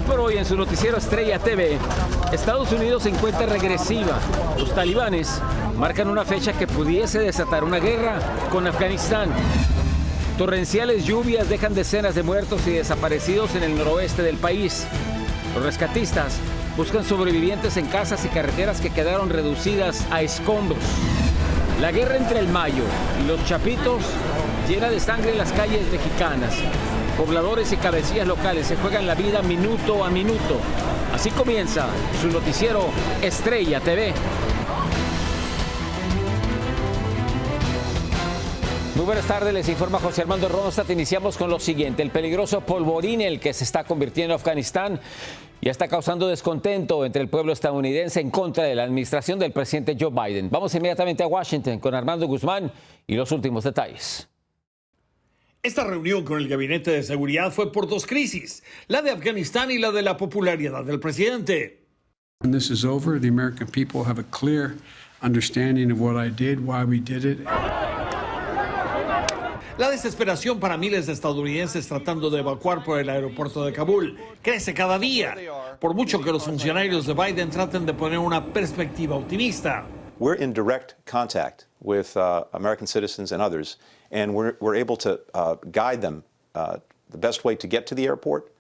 por hoy en su noticiero Estrella TV, Estados Unidos se encuentra regresiva. Los talibanes marcan una fecha que pudiese desatar una guerra con Afganistán. Torrenciales lluvias dejan decenas de muertos y desaparecidos en el noroeste del país. Los rescatistas buscan sobrevivientes en casas y carreteras que quedaron reducidas a escombros. La guerra entre el Mayo y los Chapitos llena de sangre las calles mexicanas. Pobladores y cabecillas locales se juegan la vida minuto a minuto. Así comienza su noticiero Estrella TV. Muy buenas tardes, les informa José Armando Ronstadt. Iniciamos con lo siguiente. El peligroso polvorín en el que se está convirtiendo Afganistán ya está causando descontento entre el pueblo estadounidense en contra de la administración del presidente Joe Biden. Vamos inmediatamente a Washington con Armando Guzmán y los últimos detalles. Esta reunión con el Gabinete de Seguridad fue por dos crisis, la de Afganistán y la de la popularidad del presidente. When this is over, the American people have a clear understanding of what I did, why we did it. La desesperación para miles de estadounidenses tratando de evacuar por el aeropuerto de Kabul crece cada día, por mucho que los funcionarios de Biden traten de poner una perspectiva optimista. We're in direct contact with American citizens and others, and we're able to guide them the best way to get to the airport,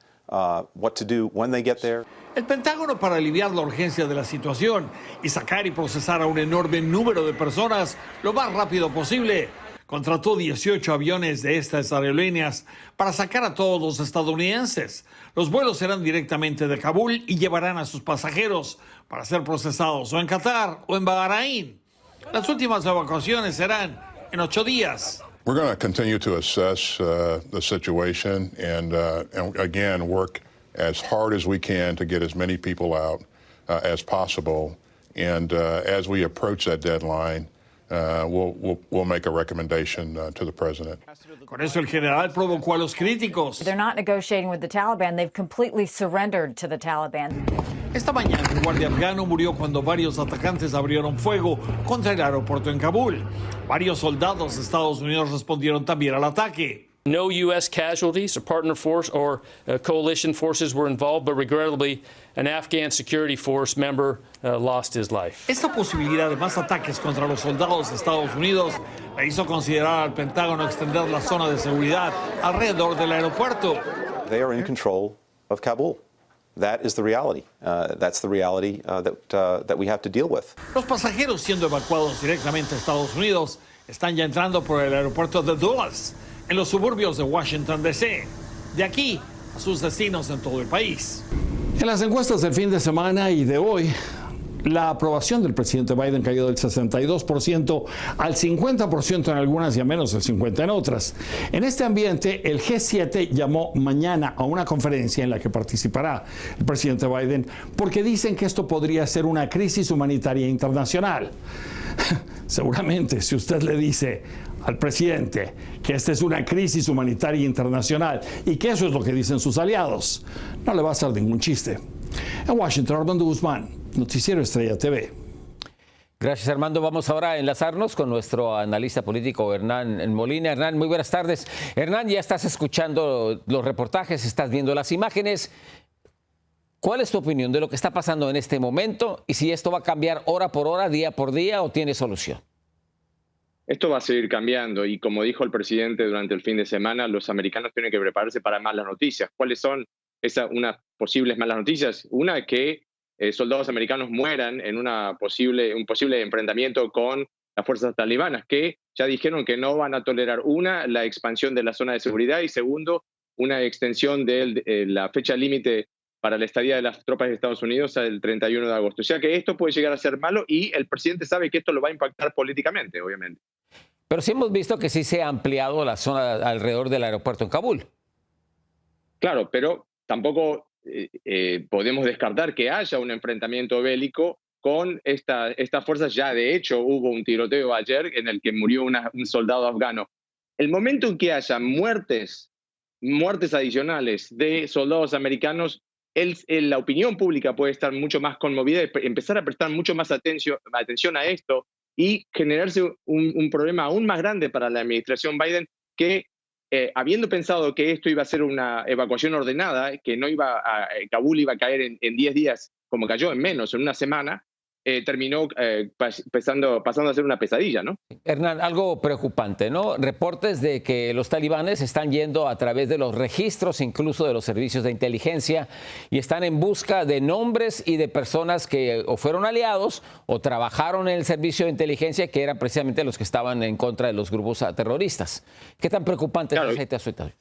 what to do when they get there. El Pentágono, para aliviar la urgencia de la situación y sacar y procesar a un enorme número de personas lo más rápido posible, contrató 18 aviones de estas aerolíneas para sacar a todos los estadounidenses. Los vuelos serán directamente de Kabul y llevarán a sus pasajeros para ser procesados o en Qatar o en Bahrein. Las últimas evacuaciones serán en 8 días. We're going to continue to assess the situation and again work as hard as we can to get as many people out as possible. And as we approach that deadline, we'll make a recommendation to the president. Con eso el general provocó a los críticos. They're not negotiating with the Taliban. They've completely surrendered to the Taliban. Esta mañana un guardia afgano murió cuando varios atacantes abrieron fuego contra el aeropuerto en Kabul. Varios soldados de Estados Unidos respondieron también al ataque. No U.S. casualties or partner force or coalition forces were involved, but regrettably, an Afghan security force member lost his life. Esta posibilidad de más ataques contra los soldados de Estados Unidos le hizo considerar al Pentágono extender la zona de seguridad alrededor del aeropuerto. They are in control of Kabul. That is the reality. That's the reality that we have to deal with. Los pasajeros siendo evacuados directamente a Estados Unidos están ya entrando por el aeropuerto de Dulles, en los suburbios de Washington, D.C. De aquí a sus destinos en todo el país. En las encuestas del fin de semana y de hoy, la aprobación del presidente Biden cayó del 62% al 50% en algunas y a menos del 50% en otras. En este ambiente, el G7 llamó mañana a una conferencia en la que participará el presidente Biden porque dicen que esto podría ser una crisis humanitaria internacional. Seguramente, si usted le dice al presidente que esta es una crisis humanitaria internacional y que eso es lo que dicen sus aliados, no le va a hacer ningún chiste. En Washington, Armando Guzmán, Noticiero Estrella TV. Gracias, Armando. Vamos ahora a enlazarnos con nuestro analista político Hernán Molina. Hernán, muy buenas tardes. Hernán, ya estás escuchando los reportajes, estás viendo las imágenes. ¿Cuál es tu opinión de lo que está pasando en este momento y si esto va a cambiar hora por hora, día por día o tiene solución? Esto va a seguir cambiando y como dijo el presidente durante el fin de semana, los americanos tienen que prepararse para malas noticias. ¿Cuáles son unas posibles malas noticias? Una es que soldados americanos mueran en un posible enfrentamiento con las fuerzas talibanas, que ya dijeron que no van a tolerar, la expansión de la zona de seguridad y segundo, una extensión de la fecha límite para la estadía de las tropas de Estados Unidos al 31 de agosto. O sea que esto puede llegar a ser malo y el presidente sabe que esto lo va a impactar políticamente, obviamente. Pero sí hemos visto que sí se ha ampliado la zona alrededor del aeropuerto en Kabul. Claro, pero tampoco podemos descartar que haya un enfrentamiento bélico con estas fuerzas. Ya de hecho hubo un tiroteo ayer en el que murió un soldado afgano. El momento en que haya muertes adicionales de soldados americanos, la opinión pública puede estar mucho más conmovida y empezar a prestar mucho más atención a esto y generarse un problema aún más grande para la administración Biden, que habiendo pensado que esto iba a ser una evacuación ordenada, que no Kabul iba a caer en 10 días, como cayó en menos, en una semana, terminó pasando a ser una pesadilla, ¿no? Hernán, algo preocupante, ¿no? Reportes de que los talibanes están yendo a través de los registros, incluso de los servicios de inteligencia, y están en busca de nombres y de personas que o fueron aliados o trabajaron en el servicio de inteligencia, que eran precisamente los que estaban en contra de los grupos terroristas. ¿Qué tan preocupante es esta situación?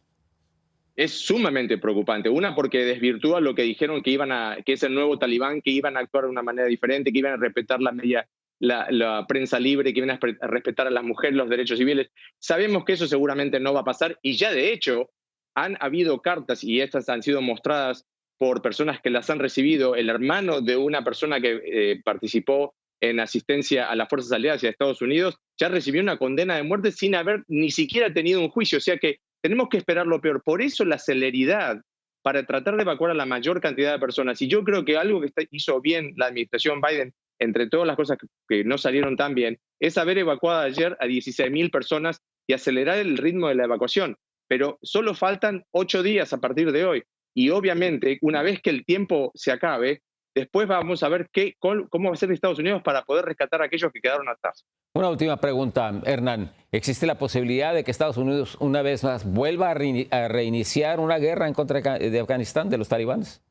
Es sumamente preocupante. Una, porque desvirtúa lo que dijeron que es el nuevo talibán, que iban a actuar de una manera diferente, que iban a respetar la prensa libre, que iban a respetar a las mujeres, los derechos civiles. Sabemos que eso seguramente no va a pasar y ya de hecho han habido cartas y estas han sido mostradas por personas que las han recibido. El hermano de una persona que participó en asistencia a las fuerzas aliadas de Estados Unidos ya recibió una condena de muerte sin haber ni siquiera tenido un juicio. O sea que tenemos que esperar lo peor. Por eso la celeridad para tratar de evacuar a la mayor cantidad de personas. Y yo creo que algo que hizo bien la administración Biden, entre todas las cosas que no salieron tan bien, es haber evacuado ayer a 16.000 personas y acelerar el ritmo de la evacuación. Pero solo faltan 8 días a partir de hoy. Y obviamente, una vez que el tiempo se acabe, después vamos a ver cómo va a ser Estados Unidos para poder rescatar a aquellos que quedaron atrás. Una última pregunta, Hernán. ¿Existe la posibilidad de que Estados Unidos una vez más vuelva a reiniciar una guerra en contra de Afganistán, de los talibanes?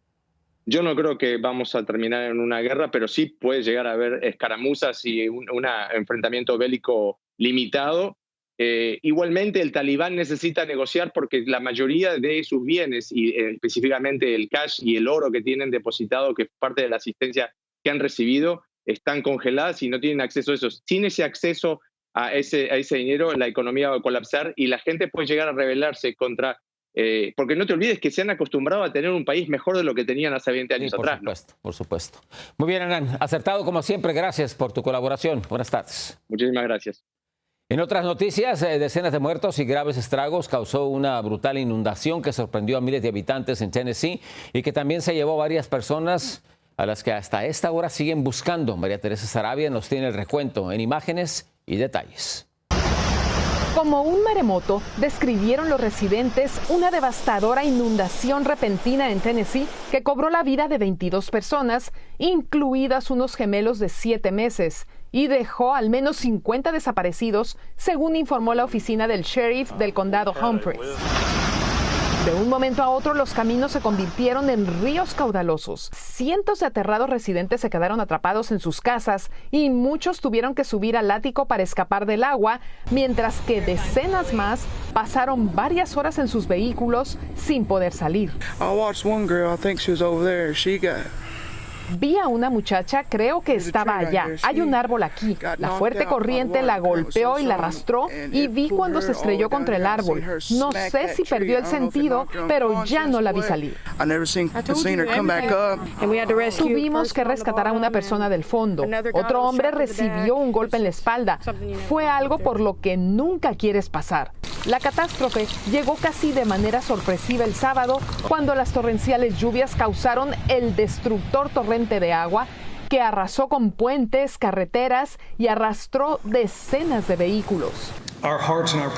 Yo no creo que vamos a terminar en una guerra, pero sí puede llegar a haber escaramuzas y un enfrentamiento bélico limitado. Igualmente, el talibán necesita negociar porque la mayoría de sus bienes, y específicamente el cash y el oro que tienen depositado, que es parte de la asistencia que han recibido, están congeladas y no tienen acceso a eso. Sin ese acceso a ese dinero, la economía va a colapsar y la gente puede llegar a rebelarse contra... porque no te olvides que se han acostumbrado a tener un país mejor de lo que tenían hace 20 años atrás. Por supuesto. Muy bien, Hernán. Acertado como siempre. Gracias por tu colaboración. Buenas tardes. Muchísimas gracias. En otras noticias, decenas de muertos y graves estragos causó una brutal inundación que sorprendió a miles de habitantes en Tennessee y que también se llevó a varias personas a las que hasta esta hora siguen buscando. María Teresa Sarabia nos tiene el recuento en imágenes y detalles. Como un maremoto, describieron los residentes una devastadora inundación repentina en Tennessee que cobró la vida de 22 personas, incluidas unos gemelos de 7 meses, y dejó al menos 50 desaparecidos, según informó la oficina del sheriff del condado Humphreys. De un momento a otro, los caminos se convirtieron en ríos caudalosos. Cientos de aterrados residentes se quedaron atrapados en sus casas y muchos tuvieron que subir al ático para escapar del agua, mientras que decenas más pasaron varias horas en sus vehículos sin poder salir. Vi a una muchacha, creo que estaba allá. Hay un árbol aquí. La fuerte corriente la golpeó y la arrastró y vi cuando se estrelló contra el árbol. No sé si perdió el sentido, pero ya no la vi salir. Tuvimos que rescatar a una persona del fondo. Otro hombre recibió un golpe en la espalda. Fue algo por lo que nunca quieres pasar. La catástrofe llegó casi de manera sorpresiva el sábado, cuando las torrenciales lluvias causaron el destructor torrente de agua que arrasó con puentes, carreteras y arrastró decenas de vehículos.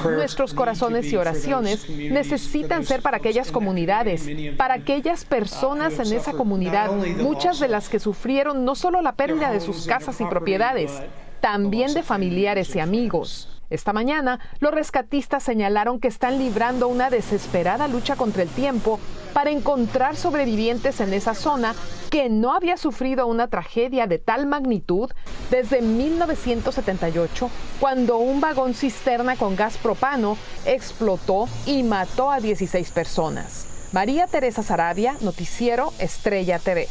Nuestros corazones y oraciones necesitan ser para aquellas comunidades, para aquellas personas en esa comunidad, muchas de las que sufrieron no solo la pérdida de sus casas y propiedades, también de familiares y amigos. Esta mañana, los rescatistas señalaron que están librando una desesperada lucha contra el tiempo para encontrar sobrevivientes en esa zona que no había sufrido una tragedia de tal magnitud desde 1978, cuando un vagón cisterna con gas propano explotó y mató a 16 personas. María Teresa Sarabia, Noticiero Estrella TV.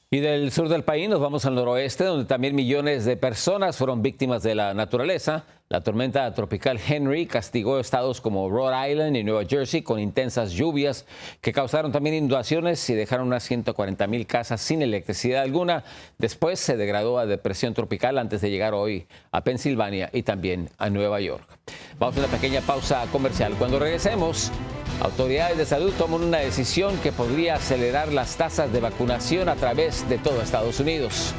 Y del sur del país nos vamos al noroeste, donde también millones de personas fueron víctimas de la naturaleza. La tormenta tropical Henry castigó estados como Rhode Island y Nueva Jersey con intensas lluvias que causaron también inundaciones y dejaron unas 140,000 casas sin electricidad alguna. Después se degradó a depresión tropical antes de llegar hoy a Pensilvania y también a Nueva York. Vamos a una pequeña pausa comercial. Cuando regresemos, autoridades de salud toman una decisión que podría acelerar las tasas de vacunación a través de todo Estados Unidos.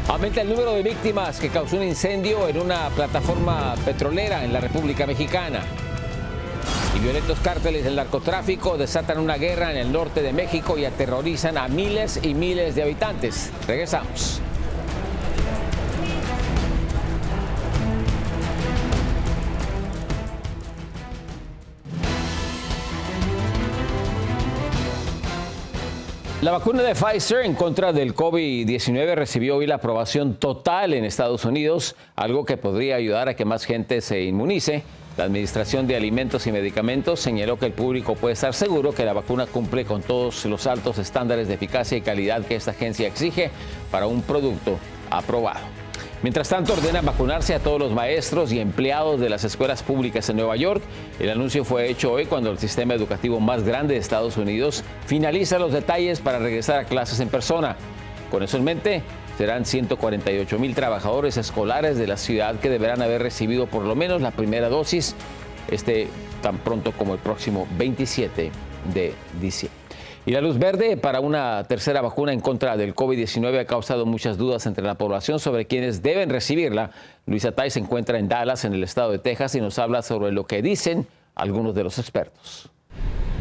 Aumenta el número de víctimas que causó un incendio en una plataforma petrolera en la República Mexicana. Y violentos cárteles del narcotráfico desatan una guerra en el norte de México y aterrorizan a miles y miles de habitantes. Regresamos. La vacuna de Pfizer en contra del COVID-19 recibió hoy la aprobación total en Estados Unidos, algo que podría ayudar a que más gente se inmunice. La Administración de Alimentos y Medicamentos señaló que el público puede estar seguro que la vacuna cumple con todos los altos estándares de eficacia y calidad que esta agencia exige para un producto aprobado. Mientras tanto, ordena vacunarse a todos los maestros y empleados de las escuelas públicas en Nueva York. El anuncio fue hecho hoy cuando el sistema educativo más grande de Estados Unidos finaliza los detalles para regresar a clases en persona. Con eso en mente, serán 148,000 trabajadores escolares de la ciudad que deberán haber recibido por lo menos la primera dosis tan pronto como el próximo 27 de diciembre. Y la luz verde para una tercera vacuna en contra del COVID-19 ha causado muchas dudas entre la población sobre quiénes deben recibirla. Luisa Tai se encuentra en Dallas, en el estado de Texas, y nos habla sobre lo que dicen algunos de los expertos.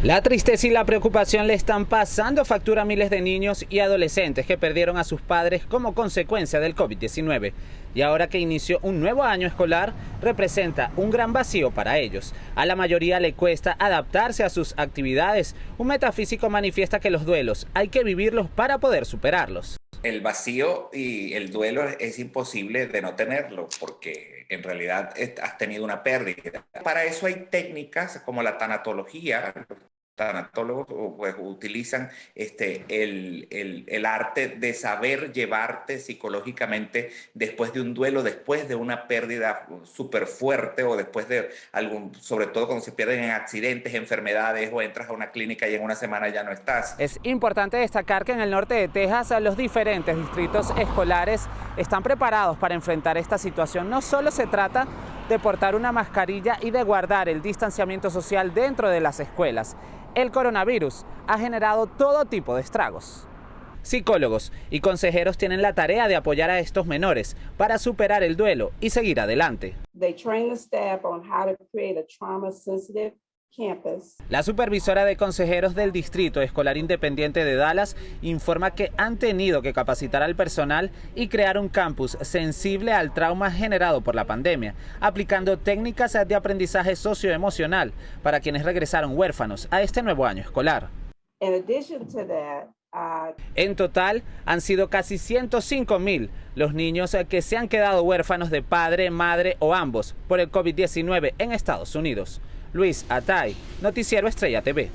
La tristeza y la preocupación le están pasando factura a miles de niños y adolescentes que perdieron a sus padres como consecuencia del COVID-19. Y ahora que inició un nuevo año escolar, representa un gran vacío para ellos. A la mayoría le cuesta adaptarse a sus actividades. Un metafísico manifiesta que los duelos hay que vivirlos para poder superarlos. El vacío y el duelo es imposible de no tenerlo porque en realidad has tenido una pérdida. Para eso hay técnicas como la tanatología. Los tanatólogos pues, utilizan el arte de saber llevarte psicológicamente después de un duelo, después de una pérdida súper fuerte o después de sobre todo cuando se pierden en accidentes, enfermedades o entras a una clínica y en una semana ya no estás. Es importante destacar que en el norte de Texas los diferentes distritos escolares están preparados para enfrentar esta situación. No solo se trata de portar una mascarilla y de guardar el distanciamiento social dentro de las escuelas. El coronavirus ha generado todo tipo de estragos. Psicólogos y consejeros tienen la tarea de apoyar a estos menores para superar el duelo y seguir adelante. La supervisora de consejeros del Distrito Escolar Independiente de Dallas informa que han tenido que capacitar al personal y crear un campus sensible al trauma generado por la pandemia, aplicando técnicas de aprendizaje socioemocional para quienes regresaron huérfanos a este nuevo año escolar. En total, han sido casi 105,000 los niños que se han quedado huérfanos de padre, madre o ambos por el COVID-19 en Estados Unidos. Luis Atay, Noticiero Estrella TV.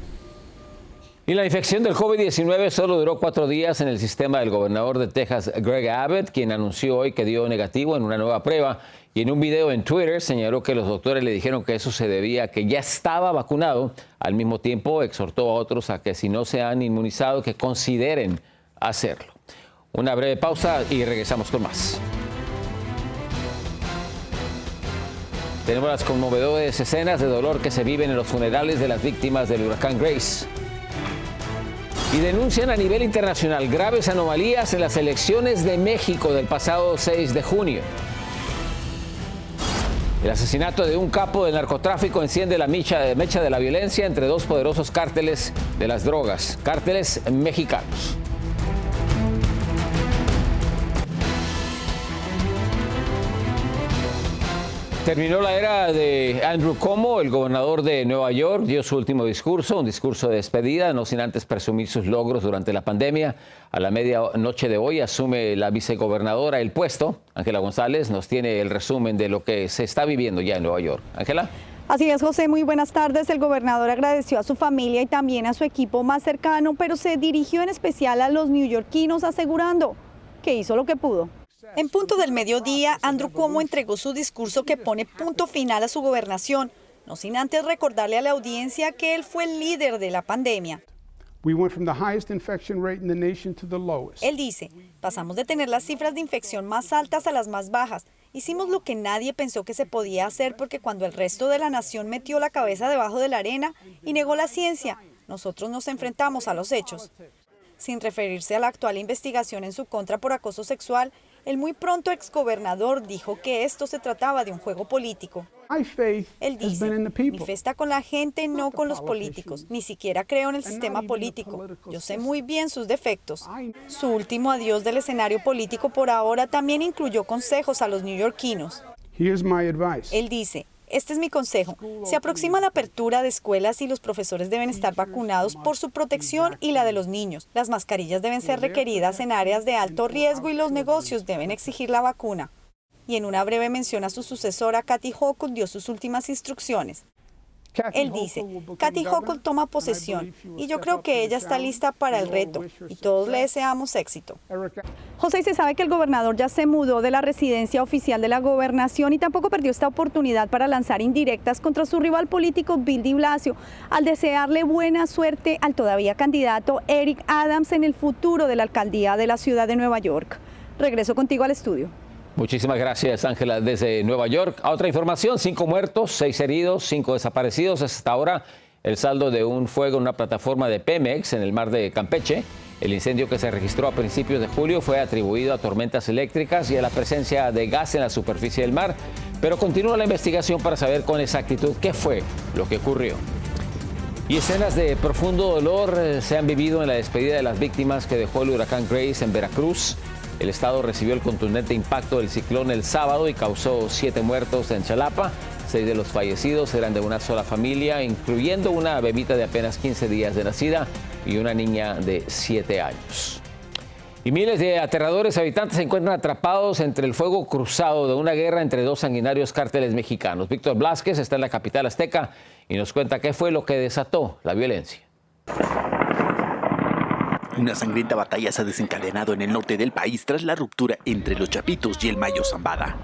Y la infección del COVID-19 solo duró 4 días en el sistema del gobernador de Texas, Greg Abbott, quien anunció hoy que dio negativo en una nueva prueba. Y en un video en Twitter señaló que los doctores le dijeron que eso se debía a que ya estaba vacunado. Al mismo tiempo, exhortó a otros a que si no se han inmunizado, que consideren hacerlo. Una breve pausa y regresamos con más. Tenemos las conmovedoras escenas de dolor que se viven en los funerales de las víctimas del huracán Grace. Y denuncian a nivel internacional graves anomalías en las elecciones de México del pasado 6 de junio. El asesinato de un capo del narcotráfico enciende la mecha de la violencia entre dos poderosos cárteles de las drogas, cárteles mexicanos. Terminó la era de Andrew Cuomo, el gobernador de Nueva York, dio su último discurso, un discurso de despedida, no sin antes presumir sus logros durante la pandemia. A la medianoche de hoy asume la vicegobernadora el puesto. Ángela González nos tiene el resumen de lo que se está viviendo ya en Nueva York. Ángela. Así es, José, muy buenas tardes. El gobernador agradeció a su familia y también a su equipo más cercano, pero se dirigió en especial a los neoyorquinos asegurando que hizo lo que pudo. En punto del mediodía, Andrew Cuomo entregó su discurso que pone punto final a su gobernación, no sin antes recordarle a la audiencia que él fue el líder de la pandemia. Él dice, pasamos de tener las cifras de infección más altas a las más bajas. Hicimos lo que nadie pensó que se podía hacer porque cuando el resto de la nación metió la cabeza debajo de la arena y negó la ciencia, nosotros nos enfrentamos a los hechos. Sin referirse a la actual investigación en su contra por acoso sexual, El muy pronto exgobernador dijo que esto se trataba de un juego político. Él dice, mi fe está con la gente, no con los políticos. Ni siquiera creo en el sistema político. Yo sé muy bien sus defectos. Su último adiós del escenario político por ahora también incluyó consejos a los neoyorquinos. Él dice, este es mi consejo. Se aproxima la apertura de escuelas y los profesores deben estar vacunados por su protección y la de los niños. Las mascarillas deben ser requeridas en áreas de alto riesgo y los negocios deben exigir la vacuna. Y en una breve mención a su sucesora, Kathy Hochul dio sus últimas instrucciones. Él dice, Kathy Hochul toma posesión y yo creo que ella está lista para el reto y todos le deseamos éxito. José, se sabe que el gobernador ya se mudó de la residencia oficial de la gobernación y tampoco perdió esta oportunidad para lanzar indirectas contra su rival político Bill de Blasio, al desearle buena suerte al todavía candidato Eric Adams en el futuro de la alcaldía de la ciudad de Nueva York. Regreso contigo al estudio. Muchísimas gracias, Ángela, desde Nueva York. A otra información, 5 muertos, 6 heridos, 5 desaparecidos. Hasta ahora, el saldo de un fuego en una plataforma de Pemex en el mar de Campeche. El incendio que se registró a principios de julio fue atribuido a tormentas eléctricas y a la presencia de gas en la superficie del mar, pero continúa la investigación para saber con exactitud qué fue lo que ocurrió. Y escenas de profundo dolor se han vivido en la despedida de las víctimas que dejó el huracán Grace en Veracruz. El estado recibió el contundente impacto del ciclón el sábado y causó 7 muertos en Xalapa. 6 de los fallecidos eran de una sola familia, incluyendo una bebita de apenas 15 días de nacida y una niña de 7 años. Y miles de aterradores habitantes se encuentran atrapados entre el fuego cruzado de una guerra entre 2 sanguinarios cárteles mexicanos. Víctor Blázquez está en la capital azteca y nos cuenta qué fue lo que desató la violencia. Una sangrienta batalla se ha desencadenado en el norte del país tras la ruptura entre los Chapitos y el Mayo Zambada.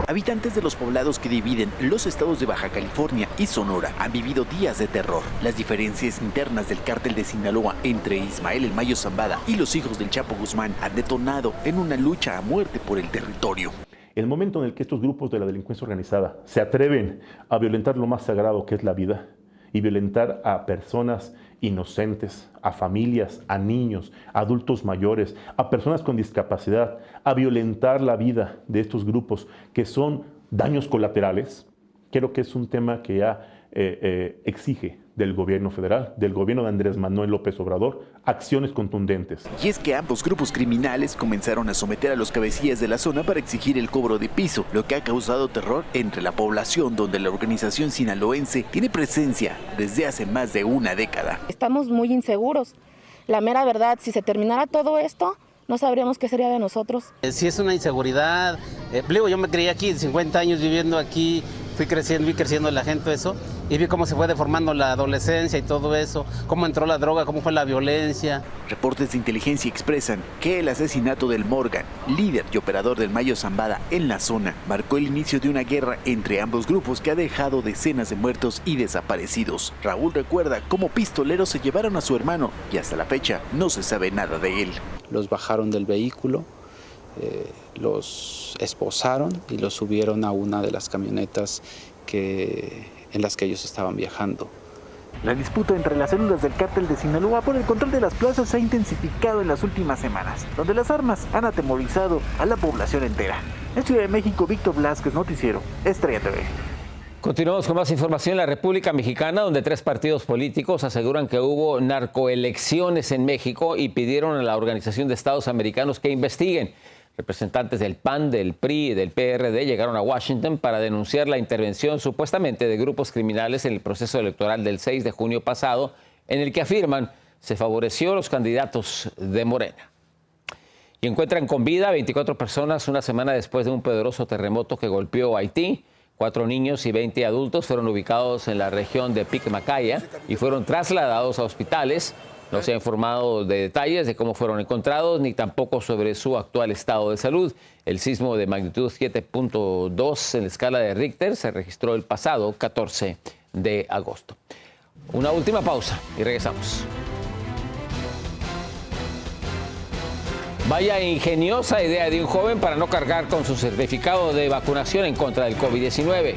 Habitantes de los poblados que dividen los estados de Baja California y Sonora han vivido días de terror. Las diferencias internas del cártel de Sinaloa entre Ismael el Mayo Zambada y los hijos del Chapo Guzmán han detonado en una lucha a muerte por el territorio. El momento en el que estos grupos de la delincuencia organizada se atreven a violentar lo más sagrado que es la vida y violentar a personas inocentes, a familias, a niños, a adultos mayores, a personas con discapacidad, a violentar la vida de estos grupos que son daños colaterales, creo que es un tema que ya exige del gobierno federal, del gobierno de Andrés Manuel López Obrador, acciones contundentes. Y es que ambos grupos criminales comenzaron a someter a los cabecillas de la zona para exigir el cobro de piso, lo que ha causado terror entre la población, donde la organización sinaloense tiene presencia desde hace más de una década. Estamos muy inseguros. La mera verdad, si se terminara todo esto, no sabríamos qué sería de nosotros. Sí, es una inseguridad. Yo me crié aquí, 50 años viviendo aquí, vi creciendo la gente eso, y vi cómo se fue deformando la adolescencia y todo eso, cómo entró la droga, cómo fue la violencia. Reportes de inteligencia expresan que el asesinato del Morgan, líder y operador del Mayo Zambada en la zona, marcó el inicio de una guerra entre ambos grupos que ha dejado decenas de muertos y desaparecidos. Raúl recuerda cómo pistoleros se llevaron a su hermano y hasta la fecha no se sabe nada de él. Los bajaron del vehículo, los esposaron y los subieron a una de las camionetas en las que ellos estaban viajando. La disputa entre las células del cártel de Sinaloa por el control de las plazas se ha intensificado en las últimas semanas, donde las armas han atemorizado a la población entera. En Ciudad de México, Víctor Blázquez, Noticiero Estrella TV. Continuamos con más información en la República Mexicana, donde 3 partidos políticos aseguran que hubo narcoelecciones en México y pidieron a la Organización de Estados Americanos que investiguen. Representantes del PAN, del PRI y del PRD llegaron a Washington para denunciar la intervención supuestamente de grupos criminales en el proceso electoral del 6 de junio pasado, en el que afirman se favoreció a los candidatos de Morena. Y encuentran con vida a 24 personas una semana después de un poderoso terremoto que golpeó Haití. 4 niños y 20 adultos fueron ubicados en la región de Pic-Macaya y fueron trasladados a hospitales. No se ha informado de detalles de cómo fueron encontrados, ni tampoco sobre su actual estado de salud. El sismo de magnitud 7.2 en la escala de Richter se registró el pasado 14 de agosto. Una última pausa y regresamos. Vaya ingeniosa idea de un joven para no cargar con su certificado de vacunación en contra del COVID-19.